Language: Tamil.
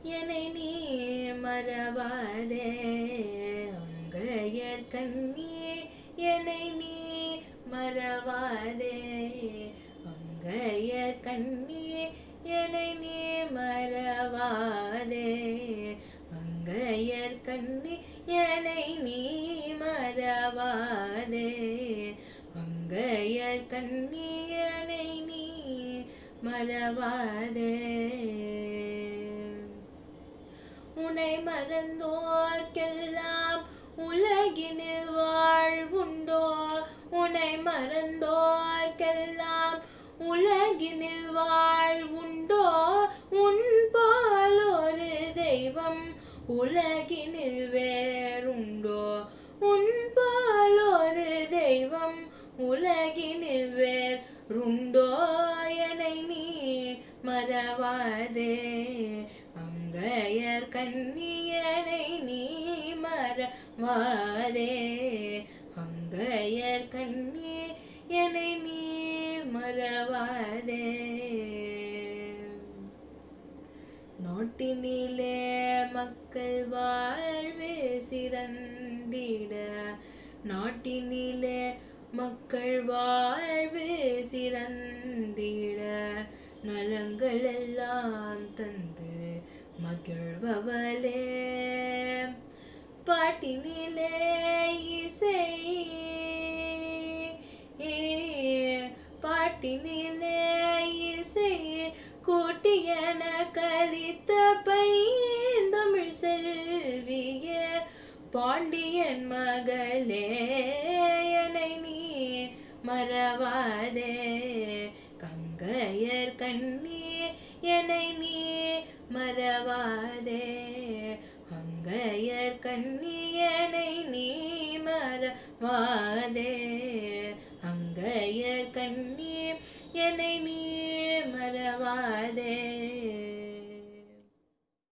என்னை நீ மறவாதே. அங்கையர் கண்ணியே என்னை நீ மறவாதே. அங்கையர் கண்ணியே என்னை நீ மறவாதே. அங்கையர் கண்ணி என்னை நீ மறவாதே. அங்கையர் கண்ணி என்னை நீ மறவாதே. உன்னை மறந்தோர்க்கெல்லாம் உலகினில் வாழ்வுண்டோ. உன்னை மறந்தோர்க்கெல்லாம் உலகினில் வாழ்வுண்டோ. உன் போல் ஒரு தெய்வம் உலகினில் வேறுண்டோ. உன் போல் ஒரு தெய்வம் உலகினில் வேறுண்டோ. என்னை நீ மறவாதே. அங்கையர் கண்ணி என்னை நீ மறவாதே. அங்கையர் கண்ணி என்னை நீ மறவாதே. நாட்டினிலே மக்கள் வாழ்வு சிறந்திட. நாட்டினிலே மக்கள் வாழ்வு சிறந்திட. நலங்கள் எல்லாம் தந்து மகிழ்பவளே. பாட்டினிலே இசை பாட்டினிலே இசை கூட்டியன கலித்த பைந்தமிழ் செல்விய பாண்டியன் மகளே. என்னை நீ மறவாதே. கங்கையர் கண்ணி என்னை நீ மறவாதே. அங்கையர் கண்ணி என்னை நீ மறவாதே. அங்கையர் கண்ணி என்னை நீ மறவாதே.